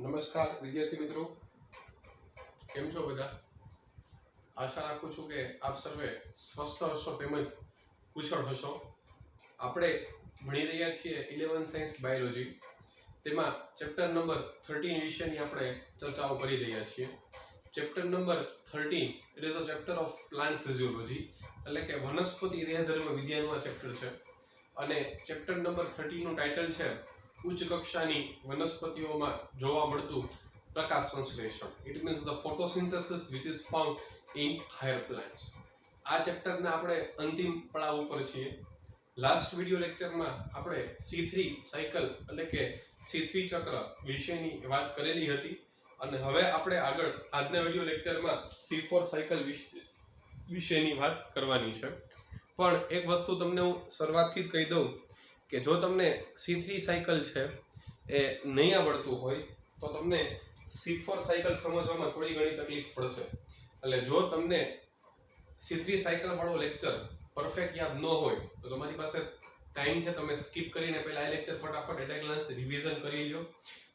નમસ્કાર વિદ્યાર્થી મિત્રો, કેમ છો બધા? આશા રાખું છું કે આપ સર્વે સ્વસ્થ હશો તેમજ કુશળ હશો. આપણે ભણી રહ્યા છીએ 11 સાયન્સ બાયોલોજી. તેમાં ચેપ્ટર નંબર 13 વિશેની આપણે ચર્ચાઓ કરી રહ્યા છીએ. Chapter number 13 it is a chapter of plant physiology, એટલે કે વનસ્પતિ દેહધર્મ વિજ્ઞાનનું આ ચેપ્ટર છે. અને ચેપ્ટર નંબર 13 નું ટાઇટલ છે ઉચ્ચ કક્ષાની વનસ્પતિઓમાં જોવા મળતું પ્રકાશ સંશ્લેષણ. It means the photosynthesis which is found in higher plants. આ ચેપ્ટરના આપણે અંતિમ પડાવ ઉપર છીએ. લાસ્ટ વિડિયો લેક્ચરમાં આપણે C3 સાયકલ એટલે કે C3 ચક્ર વિશેની વાત કરેલી હતી અને હવે આપણે આગળ આજના વિડિયો લેક્ચરમાં C4 સાયકલ વિશેની વાત કરવાની છે. પણ એક વસ્તુ તમને હું શરૂઆતથી જ કહી દઉં કે જો તમને C3 સાયકલ છે એ નહીં આવડતું હોય તો તમને C4 સાયકલ સમજવામાં થોડી ઘણી તકલીફ પડશે. એટલે જો તમને C3 સાયકલ વાળો લેક્ચર પરફેક્ટ યાદ ન હોય તો તમારી પાસે ટાઈમ છે, તમે સ્કીપ કરીને પહેલા આ લેક્ચર ફટાફટ એટ અ ગ્લાન્સ રિવિઝન કરી લો,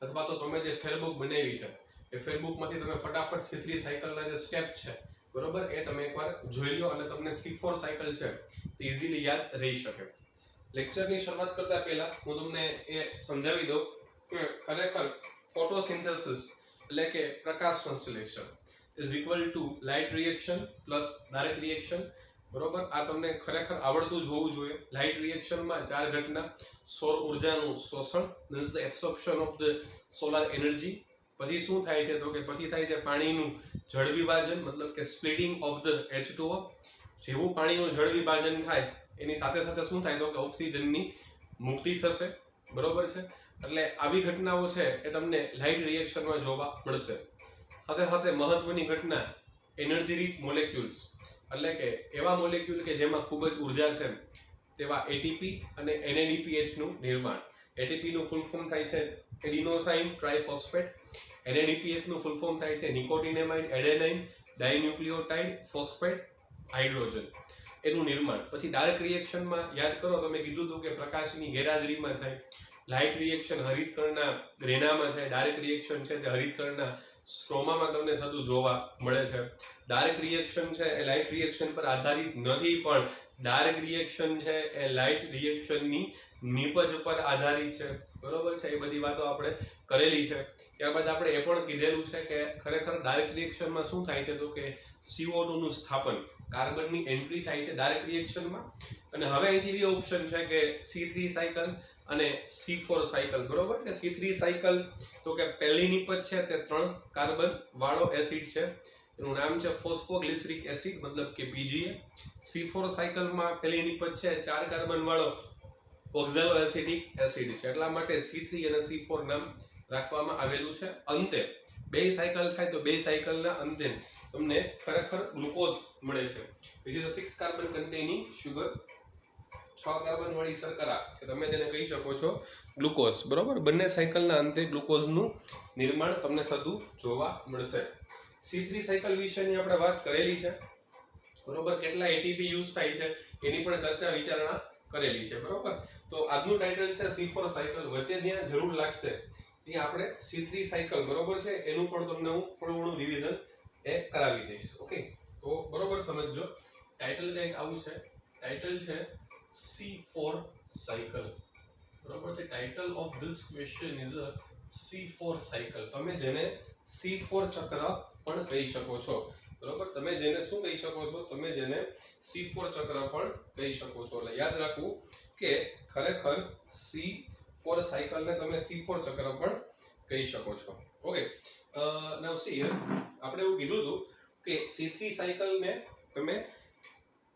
અથવા તો તમે જે ફેરબુક બનાવી છે એ ફેરબુકમાંથી તમે ફટાફટ C3 સાયકલના જે સ્ટેપ છે બરોબર એ તમે એકવાર જોઈ લો અને તમને C4 સાયકલ છે તે ઇઝીલી યાદ રહી શકે. લેક્ચરની શરૂઆત કરતા પહેલા હું તમને એ સમજાવી દઉં કે ખરેખર ફોટોસિન્થેસિસ એટલે કે પ્રકાશ સંશ્લેષણ is equal to light reaction plus dark reaction. બરોબર, આ તમને ખરેખર આવડતું જ હોવું જોઈએ. લાઇટ રિએક્શનમાં ચાર ઘટના: સૌર ઉર્જાનું શોષણ, means the absorption of the solar energy. પછી શું થાય છે તો કે પછી થાય છે પાણીનું જળ વિભાજન, મતલબ કે સ્પ્લિટિંગ ઓફ ધ H2O. જેવું પાણીનું જળ વિભાજન થાય એની સાથે સાથે શું થાય તો કે ઓક્સિજનની મુક્તિ થશે. બરોબર છે, એટલે આવી ઘટનાઓ છે એ તમને લાઇટ રિએક્શનમાં જોવા મળશે. સાથે સાથે મહત્વની ઘટના એનર્જી રીચ મોલેક્યુલ્સ, એટલે કે એવા મોલેક્યુલ કે જેમાં ખૂબ જ ઉર્જા છે તેવા ATP અને NADPH નું નિર્માણ. ATP નું ફૂલ ફોર્મ થાય છે એડિનોસાઇન ટ્રાઇફોસ્ફેટ, NADPH નું ફૂલ ફોર્મ થાય છે નિકોટિનેમાઇડ એડેનાઇન ડાયન્યુક્લિયોટાઇડ ફોસ્ફેટ હાઇડ્રોજન, એનું નિર્માણ. પછી ડાર્ક રિએક્શનમાં યાદ કરો તો મેં કીધું હતું કે પ્રકાશની ગેરહાજરીમાં થાય. લાઇટ રિએક્શન હરિતકણના ગ્રેનામાં થાય, ડાર્ક રિએક્શન છે તે હરિતકણના સ્ટ્રોમામાં તમને થતું જોવા મળે છે. ડાર્ક રિએક્શન છે એ લાઇટ રિએક્શન પર આધારિત નથી, પણ ડાર્ક રિએક્શન છે એ લાઇટ રિએક્શનની નિપજ પર આધારિત છે. બરોબર છે, એ બધી વાતો આપણે કરેલી છે. ત્યારબાદ આપણે એ પણ કીધેલું છે કે ખરેખર ડાર્ક રિએક્શનમાં શું થાય છે તો કે CO2 નું સ્થાપન, કાર્બનની એન્ટ્રી થાય છે ડાર્ક રિએક્શનમાં. અને હવે અહીંથી બે ઓપ્શન છે કે C3 સાયકલ અને C4 સાયકલ. બરોબર છે, C3 સાયકલ તો કે પહેલી નિપજ છે તે 3 કાર્બન વાળો એસિડ છે, એનું નામ છે ફોસ્ફોગ્લિસરિક એસિડ, મતલબ કે PGA. C4 સાયકલમાં પહેલી નિપજ છે 4 કાર્બન વાળો ઓક્ઝાલો એસિડિક એસિડ છે, એટલા માટે C3 અને C4 નામ રાખવામાં આવેલું છે. અંતે બે સાયકલ થાય તો બે સાયકલના અંતે તમને ખરેખર ગ્લુકોઝ મળે છે, which is a 6 carbon containing sugar, 6 carbon વાળી શર્કરા કે તમે જેને કહી શકો છો ગ્લુકોઝ. બરોબર, બંને સાયકલના અંતે ગ્લુકોઝનું નિર્માણ તમને થતું જોવા મળશે. C3 સાયકલ વિશેની આપણે વાત કરેલી છે. બરોબર, કેટલા ATP યુઝ થાય છે એની પણ ચર્ચા વિચારણા કરેલી છે. બરોબર, તો આજનું ટાઇટલ છે C4 સાયકલ. વચ્ચે જ્યાં જરૂર લાગશે ત્યાં આપણે C3 સાયકલ બરોબર છે એનું પણ તમને હું થોડું ઘણું રિવિઝન એ કરાવી દઈશ. ઓકે, તો બરોબર સમજજો. ટાઇટલ કંઈક આવું છે, ટાઇટલ છે C4 સાયકલ. બરોબર છે, title of this question is a C4 cycle. તમે જેને C4 ચક્ર પણ કહી શકો છો. બરોબર, તમે જેને શું કહી શકો છો, તમે જેને C4 ચક્ર પણ કહી શકો છો. એટલે યાદ રાખવું કે ખરેખર C4 સાયકલને તમે C4 ચક્ર પણ કહી શકો છો. ઓકે, નાઉ સી હિયર આપણે એવું કીધું હતું કે C3 સાયકલને તમે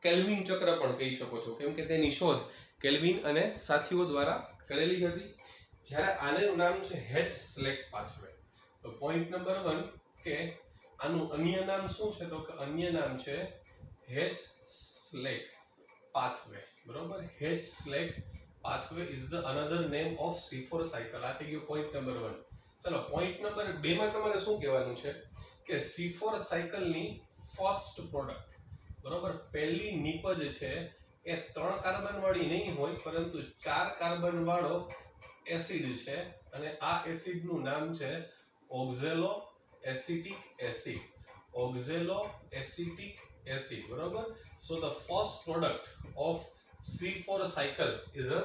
કેલ્વિન ચક્ર પણ કહી શકો છો, કેમ કે તેની શોધ કેલ્વિન અને સાથીઓ દ્વારા કરેલી હતી. જ્યારે આનું નામ છે હેચ-સ્લેક પાથવે. તો પોઈન્ટ નંબર 1 કે આનું અન્ય નામ શું છે તો કે અન્ય નામ છે હેચ-સ્લેક પાથવે. બરોબર, hatch-slack pathway is the another name of C4 cycle. આ થઈ ગયું પોઈન્ટ નંબર 1. ચલો, પોઈન્ટ નંબર 2 માં તમારે શું કહેવાનું છે કે C4 સાયકલની ફર્સ્ટ પ્રોડક્ટ, બરોબર, પહેલી નિપજ છે એ 3 કાર્બન વાળી નહીં હોય પરંતુ 4 કાર્બન વાળો એસિડ છે, અને આ એસિડ નું નામ છે oxaloacetic acid, oxaloacetic acid, બરોબર. So the first product of C4 cycle is a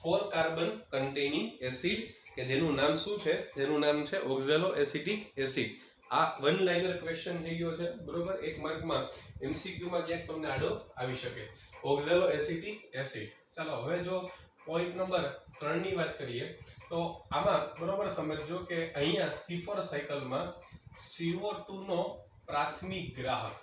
4 carbon containing acid કે જેનું નામ શું છે, જેનું નામ છે ઓક્ઝેલો એસિટિક એસિડ. આ વન લાઇનર ક્વેશ્ચન થઈ ગયો છે, બરોબર. એક માર્કમાં MCQ માં ક્યાંક તમને આડો આવી શકે. ઓક્ઝેલો એસિટિક એસિડ. ચાલો હવે જો પોઈન્ટ નંબર 3 ની વાત કરીએ તો આમાં બરોબર સમજજો કે અહીંયા C4 સાયકલમાં CO2 નો પ્રાથમિક ગ્રાહક,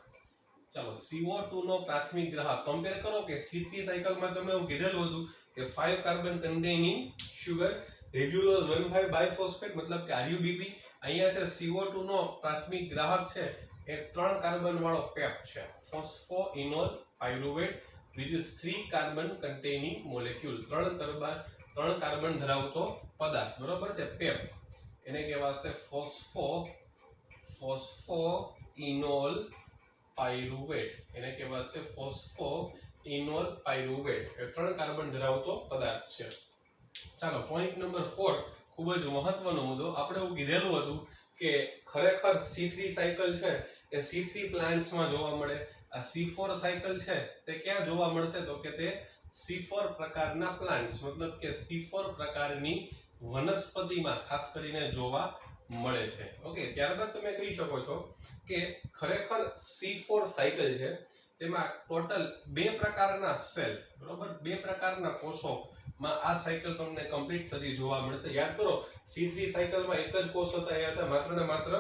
ચાલો CO2 નો પ્રાથમિક ગ્રાહક કમ્પેર કરો કે C3 સાયકલમાં તમે એવું કીધેલું હતું કે 5 કાર્બન કન્ટેનિંગ સુગર રેડ્યુલોઝ 1,5 બાયફોસ્ફેટ મતલબ કે RUBP. અહીંયા છે CO2 નો પ્રાથમિક ગ્રાહક છે એ 3 કાર્બન વાળો પેપ છે, phosphoenolpyruvate, which is 3 carbon containing molecule, 3 carbon ધરાવતો પદાર્થ, બરોબર છે. પેપ એને કહેવાશે ફોસ્ફોઇનોલ પાયરુવેટ, એને કહેવાશે ફોસ્ફોઇનોલ પાયરુવેટ, એ 3 કાર્બન ધરાવતો પદાર્થ છે. ચાલો પોઈન્ટ નંબર 4 ખૂબ જ મહત્વનો મુદ્દો. આપણે એવું કીધેલું હતું કે ખરેખર C3 સાયકલ છે એ C3 પ્લાન્ટ્સમાં જોવા મળે. આ C4 સાયકલ છે તે ક્યાં જોવા મળશે તો કે તે C4 પ્રકારના પ્લાન્ટ્સ મતલબ કે C4 પ્રકારની વનસ્પતિમાં ખાસ કરીને જોવા મળે છે. ઓકે, ત્યારબાદ તમે કહી શકો છો કે ખરેખર C4 સાયકલ છે તેમાં ટોટલ 2 પ્રકારના સેલ, બરોબર, 2 પ્રકારના કોષો માં આ સાયકલ તમને કમ્પ્લીટ થતી જોવા મળશે. યાદ કરો C3 સાયકલમાં એક જ કોષ હતા, એ હતા માત્ર ને માત્ર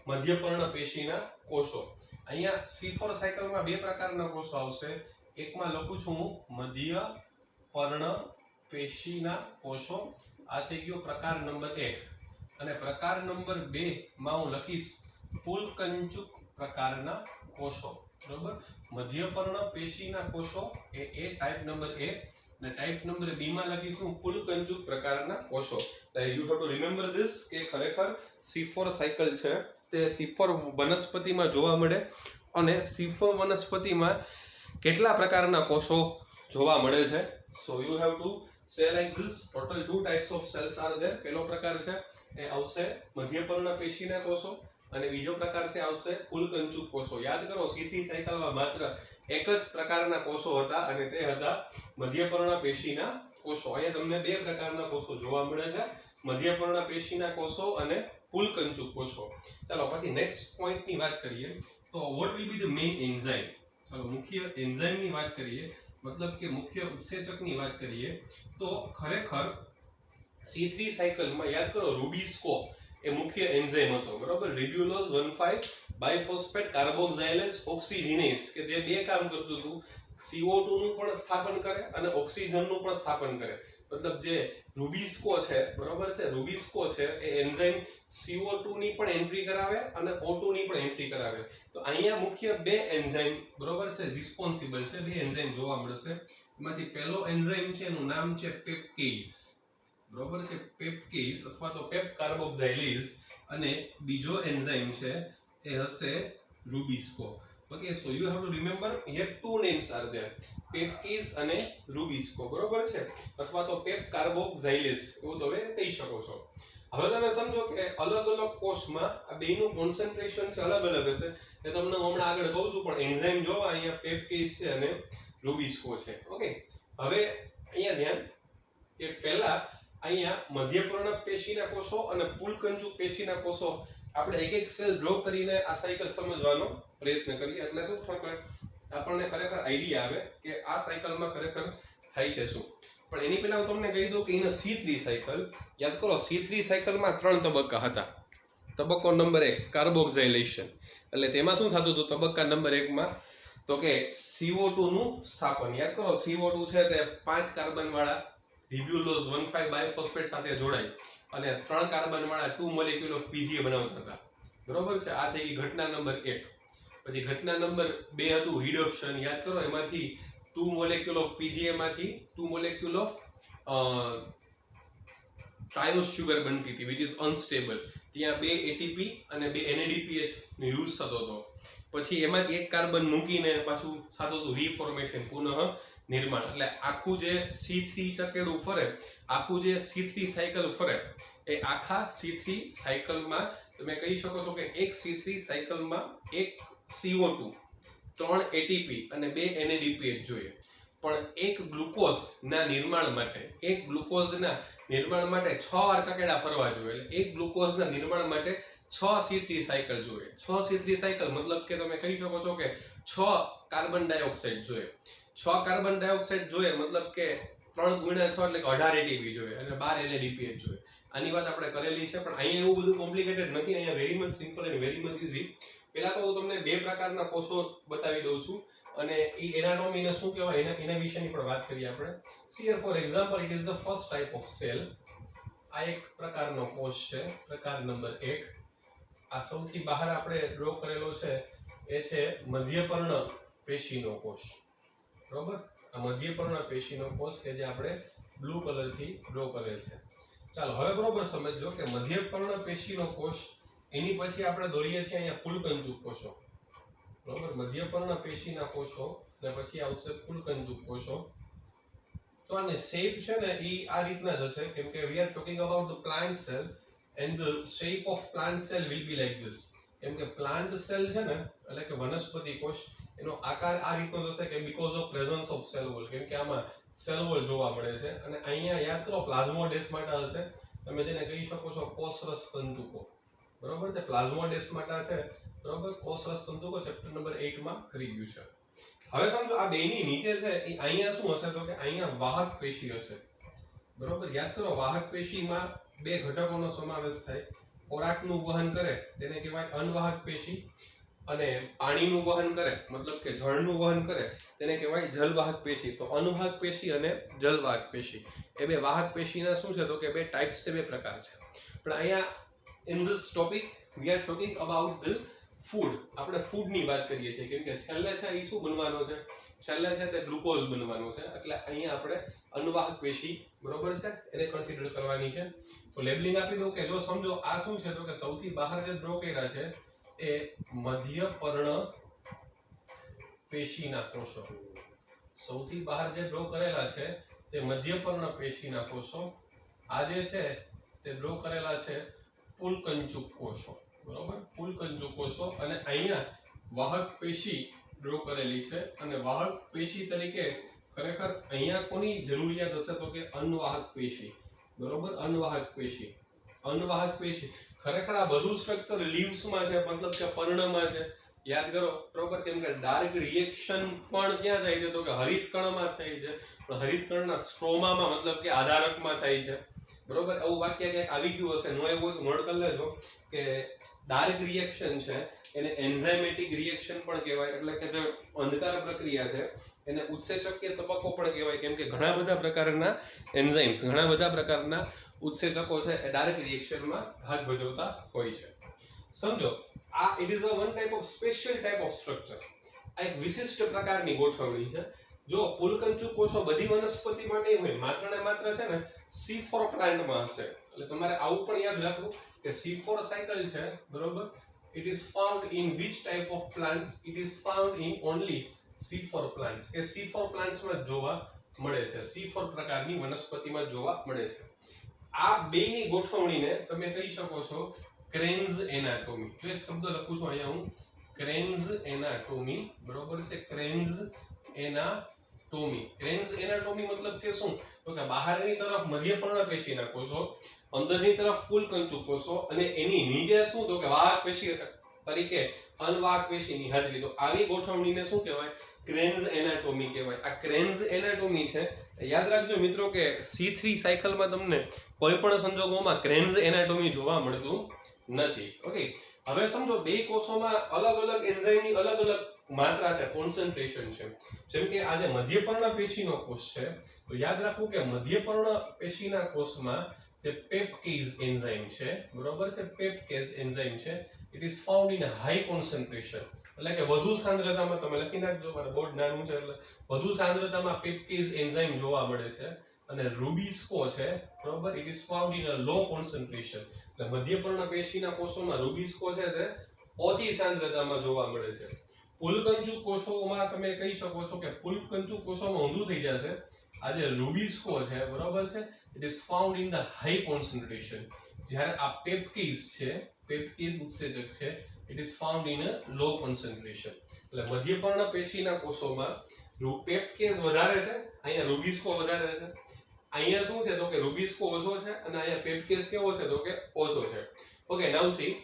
મધ્યપર્ણ પેશીના કોષો. અહીંયા C4 સાયકલમાં 2 પ્રકારના કોષો આવશે. એકમાં લખું છું હું મધ્યપર્ણ પેશીના કોષો, આ થઈ ગયો પ્રકાર નંબર 1. અને પ્રકાર નંબર 2 માં હું લખીશ પુલકંચુક પ્રકારના કોષો, બરોબર. મધ્યપર્ણ પેશીના કોષો એ ટાઈપ નંબર 1 અને ટાઈપ નંબર 2 માં લખીશું પુલકંચુક પ્રકારના કોષો. You have two remember this કે ખરેખર C4 સાયકલ છે તે C4 વનસ્પતિમાં જોવા મળે અને C4 વનસ્પતિમાં કેટલા પ્રકારના કોષો જોવા મળે છે. So you have to say like this. Total 2 types of cells are there. પહેલો પ્રકાર છે એ આવશે મધ્યપર્ણ પેશીના કોષો અને બીજો પ્રકાર છે આવશે પુલકંચુક કોષો. યાદ કરો C3 સાયકલમાં માત્ર એક જ પ્રકારના કોષો હતા અને તે હતા મધ્યપર્ણ પેશીના કોષો. અહીંયા તમને 2 પ્રકારના કોષો જોવા મળે છે, મધ્યપર્ણ પેશીના કોષો અને પુલકંચુક કોષો. ચાલો પછી નેક્સ્ટ પોઈન્ટ ની વાત કરીએ તો what will be the main enzyme. ચાલો મુખ્ય એન્ઝાઇમ ની વાત કરીએ મતલબ કે મુખ્ય ઉત્સેચકની વાત કરીએ તો ખરેખર C3 સાયકલમાં યાદ કરો રૂબિસ્કો એ મુખ્ય એન્ઝાઇમ હતો, બરોબર. રેડ્યુલોઝ 1,5 બાયફોસ્ફેટ કાર્બોક્સાઇલેઝ ઓક્સિજનેઝ કે જે 2 કામ કરતું હતું, CO2 નું પણ સ્થાપન કરે અને ઓક્સિજનનું પણ સ્થાપન કરે. મતલબ જે રૂબિસ્કો છે, બરોબર છે, રૂબિસ્કો છે એ એન્ઝાઇમ CO2 ની પણ એન્ટ્રી કરાવે અને O2 ની પણ એન્ટ્રી કરાવે. તો અહીંયા મુખ્ય 2 એન્ઝાઇમ, બરોબર છે, રિસ્પોન્સિબલ છે, 2 એન્ઝાઇમ જોવા મળશે. એમાંથી પહેલો એન્ઝાઇમ છે એનું નામ છે પેપ્કેઝ, બરોબર છે, પેપ્કેઝ અથવા તો પેપ કાર્બોક્સાઇલેઝ અને બીજો એન્ઝાઇમ છે એ હશે રૂબિસ્કો. Okay, so you have to remember here 2 names are there, પેપ્કેઝ અને રૂબિસ્કો, બરોબર છે, અથવા તો પેપ કાર્બોક્સાઇલેઝ એવું તમે કહી શકો છો. હવે તમે સમજો કે અલગ અલગ કોષમાં આ બેનું કોન્સન્ટ્રેશન છે અલગ અલગ હશે એ તમને હમણાં આગળ કહું છું, પણ એન્ઝાઇમ જોવા અહીંયા પેપ્કેઝ છે અને રૂબિસ્કો છે. ઓકે, હવે અહીંયા ધ્યાન કે પહેલા અહીંયા મધ્યપર્ણ પેશીના કોષો અને પુલકંચુક પેશીના કોષો આપણે એક એક સેલ ડ્રો કરીને આ સાયકલ સમજવાનો પ્રયત્ન કરીએ એટલે શું થાય આપણને ખરેખર આઈડિયા આવે કે આ સાયકલમાં ખરેખર થાય છે શું. પણ એની પહેલા હું તમને કહી દઉં કે ઇન C3 સાયકલ યાદ કરો C3 સાયકલમાં 3 તબક્કા હતા. તબક્કો નંબર 1 કાર્બોક્સાઇલેશન, એટલે તેમાં શું થતું હતું તબક્કા નંબર 1 માં તો કે CO2 નું સ્થાપન. યાદ કરો CO2 છે તે 5 કાર્બન વાળા રિબ્યુલોઝ 1,5 બાયફોસ્ફેટ સાથે જોડાય અને 3 કાર્બન વાળા 2 મોલેક્યુલ ઓફ PGA બનાવતા હતા, બરોબર છે. આ થઈ ગઈ ઘટના નંબર 1. પછી ઘટના નંબર 2 હતું રિડક્શન. યાદ કરો એમાંથી 2 મોલેક્યુલ ઓફ PGA માંથી 2 મોલેક્યુલ ઓફ ટ્રાયોસ સુગર બનતી હતી which is unstable. ત્યાં 2 ATP અને 2 NADPH નો યુઝ થતો હતો. પછી એમાંથી એક કાર્બન મૂકીને પાછું થતું હતું રીફોર્મેશન, પુનઃ નિર્માણ. એટલે આખું જે C3 ચકેડું ફરે, આખું જે C3 સાયકલ ફરે એ આખા C3 સાયકલમાં તમે કહી શકો છો કે એક C3 સાયકલમાં એક CO2, 3 ATP અને 2 NADPH જોઈએ. પણ એક ગ્લુકોઝના નિર્માણ માટે 6 વાર ચકેડા ફરવા જોઈએ. એટલે એક ગ્લુકોઝના નિર્માણ માટે 6 C3 સાયકલ જોઈએ. 6 C3 સાયકલ મતલબ કે તમે કહી શકો છો કે 6 કાર્બન ડાયોક્સાઇડ જોઈએ. 6 કાર્બન ડાયોક્સાઇડ જોઈએ મતલબ કે 3 × 6 એટલે કે 18 ATP જોઈએ અને 12 NADPH જોઈએ. આની વાત આપણે કરેલી છે, પણ અહીંયા એવું બધું કોમ્પ્લિકેટેડ નથી. અહીંયા વેરી મચ સિમ્પલ અને વેરી મચ ઈઝી. પહેલા તો હું તમને 2 પ્રકારના કોષો બતાવી દઉં છું અને એ એનાટોમીને શું કહેવાય એના વિશેની પણ વાત કરીએ આપણે. See for example, it is the first type of cell. આ એક પ્રકારનો કોષ છે, પ્રકાર નંબર 1. આ સૌથી બહાર આપણે ડ્રો કરેલો છે એ છે મધ્યપર્ણ પેશીનો કોષ. બરોબર, આ મધ્યપર્ણ પેશીનો કોષ કે જે આપણે બ્લુ કલરથી ડ્રો કરેલ છે. ચાલો હવે બરોબર સમજજો કે મધ્યપર્ણ પેશીનો કોષ, એની પછી આપણે દોરીએ છીએ અહીંયા ફૂલકંજુ કોષો. બરોબર, મધ્યપર્ણ પેશીના કોષો અને પછી આવશે ફૂલકંજુ કોષો. તો આને શેપ છે ને એ આ રીતના જ હશે, કેમ કે we are talking about the plant cell and the shape of plant cell will be like this. કેમ કે પ્લાન્ટ સેલ છે ને એટલે કે વનસ્પતિ કોષ, એનો આકાર આ રીતનો થશે કે because of presence of cell wall, કેમ કે આમાં સેલ વોલ જોવા મળે છે. અને અહીંયા યાદ કરો પ્લાઝ્મોડેસ્માટા હશે, તમે જેને કહી શકો છો કોષરસ તંતુકો. બરોબર છે, પ્લાઝ્મોડેસ્માટા છે. બરોબર, કોષરસ તંતુકો ચેપ્ટર નંબર 8 માં કરી ગયું છે. હવે સમજો આ બેની નીચે છે એ અહીંયા શું હશે તો કે અહીંયા વાહક પેશી હશે. બરોબર, યાદ કરો વાહક પેશીમાં 2 ઘટકોનો સમાવેશ થાય. ખોરાકનું વહન કરે તેને કહેવાય અનવાહક પેશી, અને પાણીનું વહન કરે મતલબ કે જળનું વહન કરે તેને કહેવાય જલવાહક પેશી. તો અનવાહક પેશી અને જલવાહક પેશી એ 2 વાહક પેશીના શું છે તો કે 2 ટાઈપ્સ છે, 2 પ્રકાર છે. પણ અહીંયા in this topic we are talking about the food. આપણે ફૂડની વાત કરીએ છીએ, કેમ કે છેલ્લે છે એ શું બનવાનો છે, છેલ્લે છે તે ગ્લુકોઝ બનવાનો છે. એટલે અહીંયા આપણે અનવાહક પેશી બરોબર છે એને કન્સિડર કરવાની છે. તો લેબલિંગ આપી દઉં કે જો સમજો આ શું છે તો કે સૌથી બહાર જે ડ્રો કર્યા છે એ મધ્યપર્ણ પેશીના કોષો. સૌથી બહાર જે ડ્રો કરેલા છે તે મધ્યપર્ણ પેશીના કોષો. આ જે છે તે ડ્રો કરેલા છે ફૂલકંજુક કોષો. બરોબર, ફૂલકંજુક કોષો. અને અહીંયા વાહક પેશી ડ્રો કરેલી છે, અને વાહક પેશી તરીકે ખરેખર અહીંયા કોની જરૂરિયાત હશે તો કે અનવાહક પેશી. બરોબર, અનવાહક પેશી. અનવાહક પેશી ખરેખર આ બધું સ્ટ્રક્ચર લીવ્સમાં છે, મતલબ કે પર્ણમાં છે. યાદ કરો બરોબર, કેમ કે ડાર્ક રિએક્શન પણ ક્યાં થાય છે તો કે હરિતકણમાં થાય છે, પણ હરિતકણના સ્ટ્રોમામાં મતલબ કે આધારકમાં થાય છે. બરોબર, આવું વાક્ય ક્યાંક આવી ગયું હશે, નો એવું નોટ કરી લેજો કે ડાર્ક રિએક્શન છે એને એન્ઝાઇમેટિક રિએક્શન પણ કહેવાય. એટલે કે જે અંધકાર પ્રક્રિયા છે એને ઉત્સેચકીય તબક્કો પણ કહેવાય, કેમ કે ઘણા બધા પ્રકારના એન્ઝાઇમ્સ, ઘણા બધા પ્રકારના ઉત્સેચકો છે એ ડાર્ક રિએક્શનમાં ભાગ ભજવતા હોય છે. સમજો આ it is a one type of special type of structure. આ એક વિશિષ્ટ પ્રકારની ગોઠવણી છે. જો ફૂલકંજુ કોષો બધી વનસ્પતિમાં નહીં હોય, માત્ર ને માત્ર છે ને C4 પ્લાન્ટમાં હશે. એટલે તમારે આવું પણ યાદ રાખવું કે C4 સાયકલ છે બરોબર, it is found in which type of plants? It is found in only C4 plants. A C4 plants માં જોવા મળે છે, C4 પ્રકારની વનસ્પતિમાં જોવા મળે છે. આ બેની ગોઠવણીને તમે કહી શકો છો ક્રેન્સ એનાટોમી. જો એક શબ્દ લખું છું અહીંયા હું, ક્રેન્સ એનાટોમી. બરોબર છે, ક્રેન્સ એનાટોમી. ક્રેન્સ એનાટોમી મતલબ કે શું તો કે બહારની તરફ મધ્યપર્ણ પેશીના કોષો, અંદરની તરફ ફૂલકંજુ કોષો, અને એની નીચે શું તો કે વાહક પેશી તરીકે અનવાહક પેશીની હાજરી. તો આવી ગોઠવણીને શું કહેવાય? ક્રેન્સ એનાટોમી કહેવાય. આ ક્રેન્સ એનાટોમી છે. યાદ રાખજો મિત્રો કે C3 સાયકલમાં તમને કોઈ પણ સંજોગોમાં ક્રેન્સ એનાટોમી જોવા મળતું નથી. ઓકે, હવે સમજો બે કોષોમાં અલગ અલગ એન્ઝાઇમની અલગ અલગ માત્રા છે, કોન્સન્ટ્રેશન છે. જેમ કે આ જે મધ્યપર્ણ પેશીનો કોષ છે, તો યાદ રાખવું કે મધ્યપર્ણ પેશીના કોષમાં જે પેપ્કેઝ એન્ઝાઇમ છે, બરોબર છે, પેપ્કેઝ એન્ઝાઇમ છે, it is found in high concentration. એટલે કે વધુ સાંદ્રતામાં, તમે લખી નાખજો, મારે બોર્ડ નાનું છે એટલે વધુ સાંદ્રતામાં પેપ્કેઝ એન્ઝાઇમ જોવા મળે છે. અને રૂબિસ્કો છે, બરોબર, it is found in a low concentration. એટલે મધ્યપર્ણ પેશીના કોષોમાં રૂબિસ્કો છે તે ઓછી સાંદ્રતામાં જોવા મળે છે. ફૂલકંજુ કોષોમાં તમે કહી શકો છો કે ફૂલકંજુ કોષોમાં ઊંધું થઈ જશે. આ જે રૂબિસ્કો છે, બરોબર છે, it is found in the high concentration. જ્યારે આ પેપ્કીઝ છે, પેપ્કીઝ ઉત્સેચક છે, it is found in a low concentration. એટલે મધ્યપર્ણ પેશીના કોષોમાં પેપ્કેઝ વધારે છે, અહીંયા રૂબિસ્કો વધારે છે. અહીંયા શું છે તો કે રૂબિસ્કો ઓછો છે અને અહીંયા પેપ્કેઝ કેવો છે તો કે ઓછો છે. ઓકે, નાઉ સી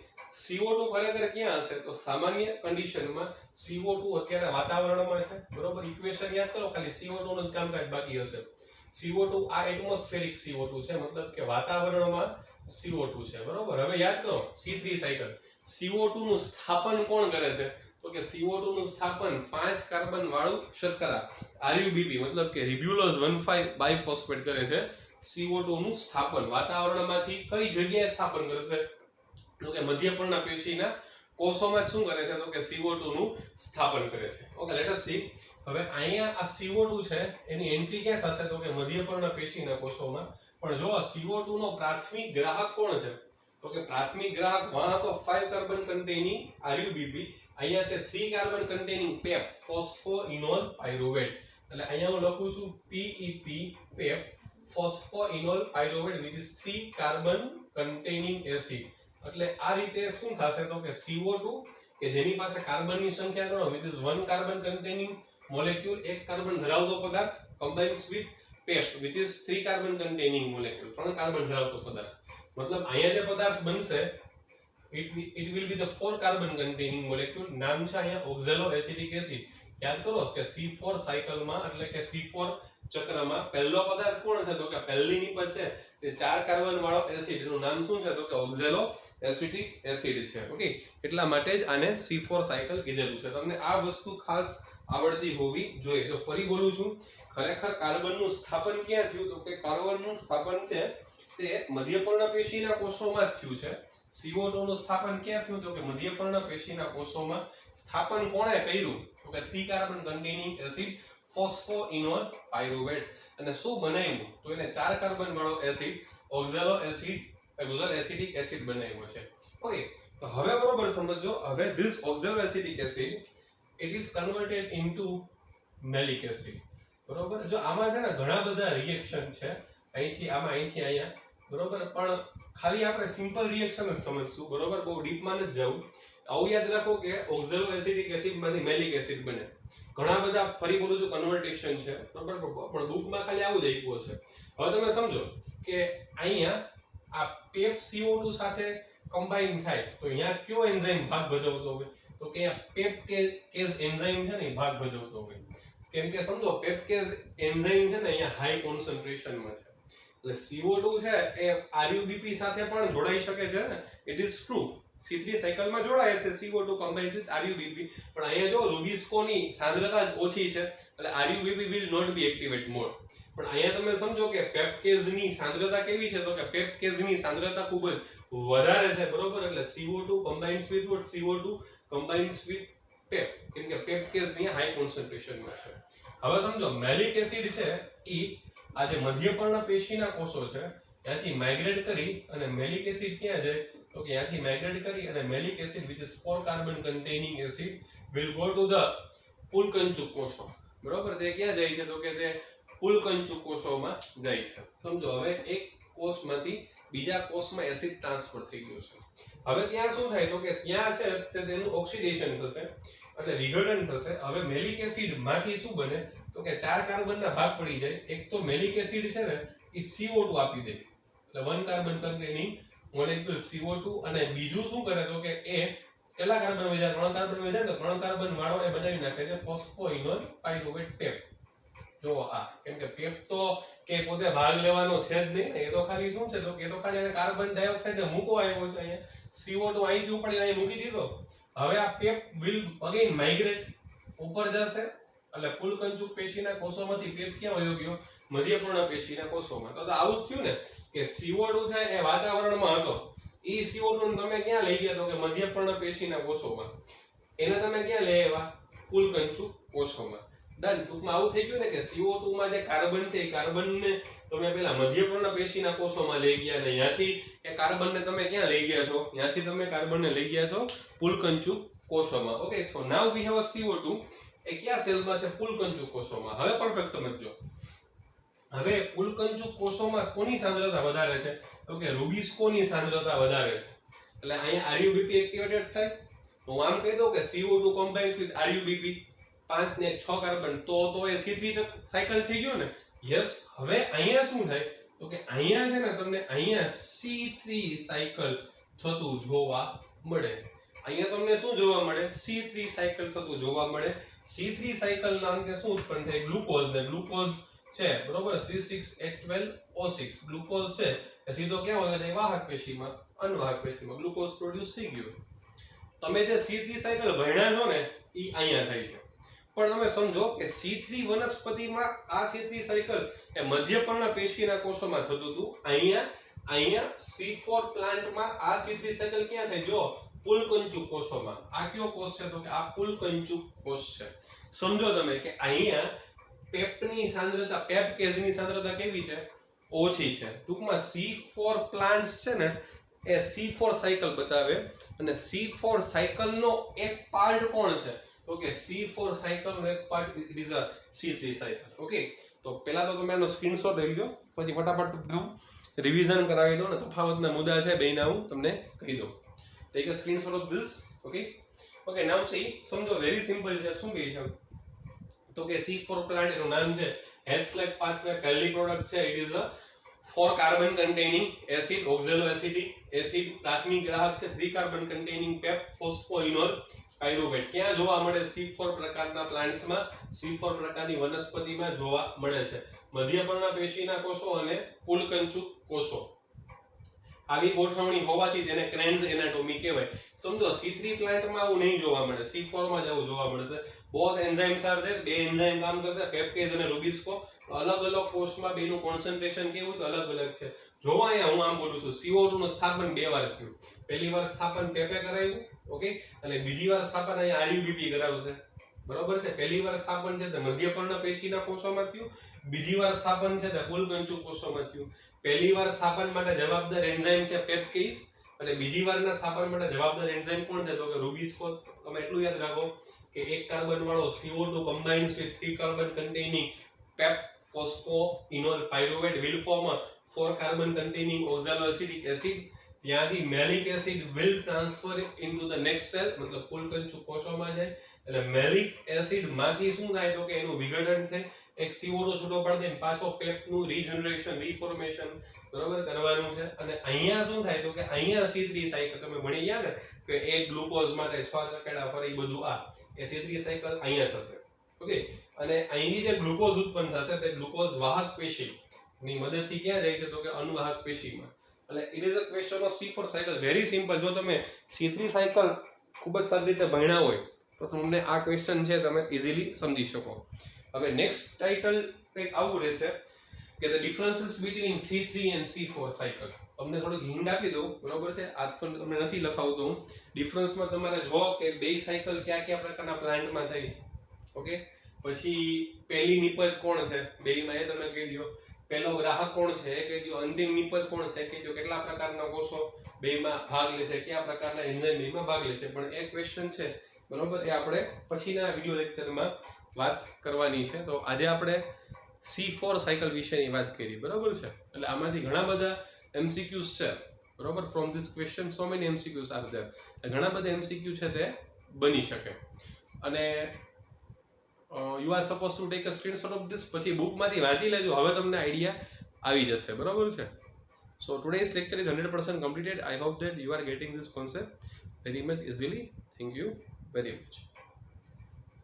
CO2 ખરેખર ક્યાં હશે તો સામાન્ય કન્ડિશનમાં CO2 અત્યારે વાતાવરણમાં છે, બરોબર. ઇક્વેશન યાદ કરો, ખાલી CO2 નું જ કામકાજ બાકી હશે. CO2 આ એટમોસ્ફેરિક CO2 છે, મતલબ કે વાતાવરણમાં CO2 છે, બરોબર. હવે યાદ કરો C3 સાયકલ, CO2 નું સ્થાપન કોણ કરે છે તો કે CO2 નું સ્થાપન 5 કાર્બન વાળું શર્કરા RUBP મતલબ કે રિબ્યુલોઝ 1,5 બાયફોસ્ફેટ કરે છે. CO2 નું સ્થાપન વાતાવરણમાંથી કઈ જગ્યાએ સ્થાપન કરશે તો કે મધ્યપર્ણ પેશીના કોષોમાં શું કરે છે તો કે CO2 નું સ્થાપન કરે છે. Okay, let S C. હવે અહીંયા આ CO2 છે એની એન્ટ્રી ક્યાં થશે તો કે મધ્યપર્ણ પેશીના કોષોમાં. પણ જો આ CO2 નો પ્રાથમિક ગ્રાહક કોણ છે તો કે પ્રાથમિક ગ્રાહક વહાં તો 5 કાર્બન કન્ટેનિંગ RUBP, અહીંયા છે 3 carbon containing PEP phosphoenolpyruvate. એટલે અહીંયા હું લખું છું PEP PEP phosphoenolpyruvate which is 3 carbon containing acid. એટલે આ રીતે શું થશે તો કે CO2 કે જેની પાસે કાર્બનની સંખ્યા ગણો which is 1 carbon containing molecule, એક કાર્બન ધરાવતો પદાર્થ, combines with PEP which is 3 carbon containing molecule, 3 carbon ધરાવતો પદાર્થ. મતલબ અહીંયા જે પદાર્થ બનશે it will be the 4 carbon containing molecule. નામ છે અહીંયા ઓક્ઝેલો એસિટિક એસિડ. યાદ કરો કે C4 સાયકલમાં એટલે કે C4 ચક્રમાં પહેલો પદાર્થ કોણ છે તો કે પહેલી નિપજ છે તે 4 કાર્બન વાળો એસિડ, એનું નામ શું છે તો કે ઓક્ઝેલો એસિટિક એસિડ છે. ઓકે, એટલા માટે જ આને C4 સાયકલ કીધેલું છે. તમને આ વસ્તુ ખાસ આવડતી હોવી જોઈએ. તો ફરી બોલું છું, ખરેખર કાર્બનનું સ્થાપન ક્યાં થયું તો કે કાર્બનનું સ્થાપન છે તે મધ્યપર્ણ પેશીના કોષોમાં જ થયું છે. CO2 નું સ્થાપન ક્યાં થયું તો કે મધ્યપર્ણ પેશીના કોષોમાં. સ્થાપન કોણે કર્યું તો કે 3 કાર્બન કન્ટેનિંગ એસિડ ફોસ્ફોઇનોલ પાયરુવેટ. અને શું બનાવ્યું તો એને 4 કાર્બન વાળો એસિડ ઓક્ઝેલો એસિટિક એસિડ બનાવ્યો છે. ઓકે, તો હવે બરોબર સમજો. હવે this oxaloacetic acid it is converted into malic acid, બરોબર. જો આમાં છે ને ઘણા બધા રિએક્શન છે, અહીંથી આમાં, અહીંથી અહીંયા, બરોબર. પણ ખાલી આપણે સિમ્પલ રિએક્શન જ સમજશું, બરોબર. બહુ ડીપમાં નથી જવું. આવું યાદ રાખો કે ઓક્ઝેલો એસિટિક એસિડમાંથી મેલિક એસિડ બને. ઘણા બધા ફરી બોલું છું કન્વર્ટેશન છે, બરોબર. પણ બુકમાં ખાલી આવું જ આપ્યું હશે. હવે તમે સમજો કે અહીંયા આ PEP CO2 સાથે કમ્બાઈન થાય તો અહીંયા કયો એન્ઝાઇમ ભાગ ભજવતો હોય તો કે પેપ્કેઝ એન્ઝાઇમ છે ને ભાગ ભજવતો હોય. કેમ કે સમજો પેપ્કેઝ એન્ઝાઇમ છે ને અહીંયા હાઈ કોન્સન્ટ્રેશનમાં છે. એટલે CO2 છે એ RUBP સાથે પણ જોડાઈ શકે છે ને, ઇટ ઇઝ ટ્રુ. C3 સાયકલમાં જોડાય છે CO2 combined with RUBP, પણ અહીંયા જો રૂબિસ્કોની સાંદ્રતા જ ઓછી છે એટલે RUBP will not be activate more. પણ અહીંયા તમે સમજો કે પેપ્કેઝની સાંદ્રતા કેવી છે તો કે પેપ્કેઝની સાંદ્રતા ખૂબ જ વધારે છે, બરોબર. એટલે CO2 combines with what? CO2 combines with PEP, કેમ કે પેપ્કેઝ ની હાઈ કોન્સન્ટ્રેશનમાં છે. હવે સમજો મેલિક એસિડ છે ઈ આ જે મધ્યપર્ણ પેશીના કોષો છે ત્યાંથી માઇગ્રેટ કરી અને મેલિક એસિડ ક્યાં જાય તો કે ત્યાંથી માઇગ્રેટ કરી અને malic acid which is 4 carbon containing acid will go to the પુલકંચુક કોષો, બરોબર. તે ક્યાં જાય છે તો કે તે પુલકંચુક કોષોમાં જાય છે. સમજો હવે એક કોષમાંથી બીજા કોષમાં એસિડ ટ્રાન્સફર થઈ ગયો છે. હવે ત્યાં શું થાય તો કે ત્યાં છે તે તેનું ઓક્સિડેશન થશે એટલે વિઘટન થશે. હવે મેલિક એસિડ માંથી શું બને તો કે 4 કાર્બનના ભાગ પડી જાય. એક તો મેલિક એસિડ છે ને એ CO2 આપી દે એટલે 1 કાર્બન કન્ટેનિંગ મોલેક્યુલ CO2, અને બીજું શું કરે તો કે એ કેટલા કાર્બન વધ્યા 3 કાર્બન વધ્યા તો 3 કાર્બન વાળો એ બનાવી નાખે છે ફોસ્ફોઇનોલ પાયરુવેટ PEP. જો આ કેમ કે PEP તો કે પોતે ભાગ લેવાનો છે જ નહીં ને, એ તો ખાલી શું છે તો કે તો ખાલી કાર્બન ડાયોક્સાઇડ મૂકવા આવ્યો છે. અહીંયા CO2 અહીંથી ઉપાડીને અહીં મૂકી દીધો. હવે આ PEP will again migrate ઉપર જશે એટલે પુલકંચુક પેશીના કોષોમાંથી PEP ક્યાં વયો ગયો મધ્યપર્ણ પેશીના કોષોમાં. તો આવું જ થયું ને કે CO2 છે એ વાતાવરણમાં હતો, ઈ CO2 ને તમે ક્યાં લઈ ગયા તો કે મધ્યપર્ણ પેશીના કોષોમાં. એને તમે ક્યાં લઈ આવ્યા પુલકંચુક કોષોમાં. ડન. ટૂંકમાં આવું થઈ ગયું ને કે CO2 માં જે કાર્બન છે એ કાર્બનને તમે પેલા મધ્યપર્ણ પેશીના કોષોમાં લઈ ગયા અને ત્યાંથી એ કાર્બનને તમે ક્યાં લઈ ગયા છો, ત્યાંથી તમે કાર્બનને લઈ ગયા છો પુલકંચુક કોષોમાં. Okay, so now we have a CO2 એ કયા સેલમાં છે પુલકંચુક કોષોમાં. હવે પરફેક્ટ સમજજો. હવે પુલકંચુક કોષોમાં કોની સાંદ્રતા વધારે છે? તો કે રૂબિસ્કોની સાંદ્રતા વધારે છે. એટલે અહીંયા RuBP એક્ટિવેટેડ થાય. તો હું આમ કહી દઉં કે CO2 combines with RuBP 5 ને 6 કાર્બન તો એ C3 સાયકલ થઈ ગયો ને. યસ. હવે અહીંયા શું થાય? તો કે અહીંયા છે ને તમને અહીંયા C3 સાયકલ થતું જોવા મળે. અહીંયા તમને શું જોવા મળે? C3 સાયકલ થતું જોવા મળે. C3 સાયકલ ના અંતે શું ઉત્પન્ન થાય? ગ્લુકોઝ ને ગ્લુકોઝ છે બરોબર C6H12O6 ગ્લુકોઝ છે એ સીધો ક્યાં વહે જાય? વાહક પેશીમાં, અનવાહક પેશીમાં ગ્લુકોઝ પ્રોડ્યુસ થઈ ગયો. તમે જે C3 સાયકલ ભણ્યા છો ને ઈ અહીંયા થાય છે. પણ તમે સમજો કે C3 વનસ્પતિમાં આ C3 સાયકલ એ મધ્યપર્ણ પેશીના કોષોમાં થતું હતું. અહીંયા C4 પ્લાન્ટમાં આ C3 સાયકલ ક્યાં થાય? જો પુલકંચુક કોષોમાં. આ કયો કોષ છે? તો કે આ પુલકંચુક કોષ છે. સમજો તમે કે અહીંયા પેપની સાંદ્રતા, પેપ કેઝની સાંદ્રતા કેવી છે? ઓછી છે. ટૂંકમાં C4 પ્લાન્ટ્સ છે ને એ C4 સાયકલ બતાવે અને C4 સાયકલનો એક પાર્ટ કોણ છે? તો કે C4 સાયકલનો એક part is a C3 cycle. Okay, તો પહેલા તો તમે એનો સ્ક્રીનશોટ લઈ લો, પછી ફટાફટ રિવિઝન કરાવી દો ને તફાવતના મુદ્દા છે બેયના હું તમને કહી દઉં. Take a screenshot of this. Okay now C સમજો વેરી સિમ્પલ છે. શું કહે છે? તો કે C4 પ્લાન્ટ એનું નામ છે હેલ્સલેક પાથવે. પહેલી પ્રોડક્ટ છે it is a 4 carbon containing acid, oxaloacetic acid. પ્રાથમિક ગ્રાહક છે 3 carbon containing PEP phosphoenolpyruvate. ક્યાં જોવા મળે? C4 પ્રકારના પ્લાન્ટ્સમાં, C4 પ્રકારની વનસ્પતિમાં જોવા મળે છે. મધ્યપર્ણ પેશીના કોષો અને પુલકંચુક કોષો. આવી ગોઠવણી હોવાથી તેને ક્રેન્ઝ એનાટોમી કહેવાય. સમજો C3 પ્લાન્ટમાં આવું નહીં જોવા મળે, C4 માં જ આવું જોવા મળશે. બોથ એન્ઝાઇમ્સ આર ધેર, બે એન્ઝાઇમ કામ કરશે, પેપ્કેઝ અને રૂબિસ્કો. અલગ અલગ કોષમાં બેનું કોન્સન્ટ્રેશન કેવું છે? અલગ અલગ છે. જોવા અહીંયા હું આમ બોલું છું CO2 નું સ્થાપન 2 વાર થયું. પહેલી વાર સ્થાપન પેપે કરાવ્યું, ઓકે, અને બીજી વાર સ્થાપન અહીંયા RuBP કરાવશે. બરોબર છે. પહેલી વાર સ્થાપન છે તે મધ્યપર્ણ પેશીના કોષોમાં થયું, બીજી વાર સ્થાપન છે તે પુલકંચુક કોષોમાં થયું. પહેલી વાર સ્થાપન માટે જવાબદાર એન્ઝાઇમ છે પેપ્કેઝ અને બીજી વારના સ્થાપન માટે જવાબદાર એન્ઝાઇમ કોણ છે? તો કે રૂબિસ્કો. તમે એટલું યાદ રાખો કે એક કાર્બન વાળો CO2 combines with 3 carbon containing pep phosphoenol pyruvate will form a 4 carbon containing oxaloacetic acid. ત્યાંથી મેલિક acid will transfer into the next cell, મતલબ પુલકંચુક કોષોમાં જાય એટલે મેલિક એસિડ માંથી શું થાય? તો કે એનું વિઘટન થાય, એક CO2 છૂટો પાડી દે, પાછો પેપનું રીજનરેશન, રીફોર્મેશન બરોબર કરવાનું છે. અને અહીંયા શું થાય? તો કે અહીંયા C3 સાયકલ તમે ભણી ગયા ને કે એક ગ્લુકોઝ માટે 6 ચકેડા ફરી બધું આ એ C3 સાયકલ અહીંયા થશે. ઓકે, અને અહીંથી જે ગ્લુકોઝ ઉત્પન્ન થશે તે ગ્લુકોઝ વાહક પેશીની મદદથી ક્યાં જાય છે? તો કે અનુવાહક પેશીમાં. એટલે it is a question of C4 cycle. Very simple. જો તમે C3 સાયકલ ખૂબ જ સારી રીતે ભણ્યા હોય તો તમને આ ક્વેશ્ચન છે તમે ઇઝીલી સમજી શકો. હવે નેક્સ્ટ ટાઇટલ કંઈક આવું રહેશે કે the differences between C3 and C4 cycle. તમને થોડુંક હિન્ટ આપી દઉં, બરોબર છે? આજ તો તમને નથી લખાવતો હું. ડિફરન્સમાં તમારે જો કે બે સાયકલ કયા કયા પ્રકારના પ્લાન્ટમાં થાય છે. ઓકે, પછી પહેલી નિપજ કોણ છે બેયમાં એ તમે કહી દો. પહેલો ગ્રાહક કોણ છે એ કહી દો. અંતિમ નિપજ કોણ છે કહી દો. કેટલા પ્રકારના કોષો બેયમાં ભાગ લેશે, કયા પ્રકારના એન્ઝાઇમ બેયમાં ભાગ લેશે. પણ એક ક્વેશ્ચન છે બરોબર, એ આપણે પછીના વિડિયો લેક્ચરમાં વાત કરવાની છે. તો આજે આપણે C4 સાયકલ વિશેની વાત કરી, બરોબર છે? એટલે આમાંથી ઘણા બધા MCQs છે બરોબર. From this question so many MCQs are there. ઘણા બધા MCQ છે તે બની શકે. અને you are suppose to take a screenshot of this, પછી બુકમાંથી વાંચી લેજો. હવે તમને આઈડિયા આવી જશે, બરોબર છે? So today's lecture is 100% completed. I hope that you are getting this concept very much easily. Thank you very much.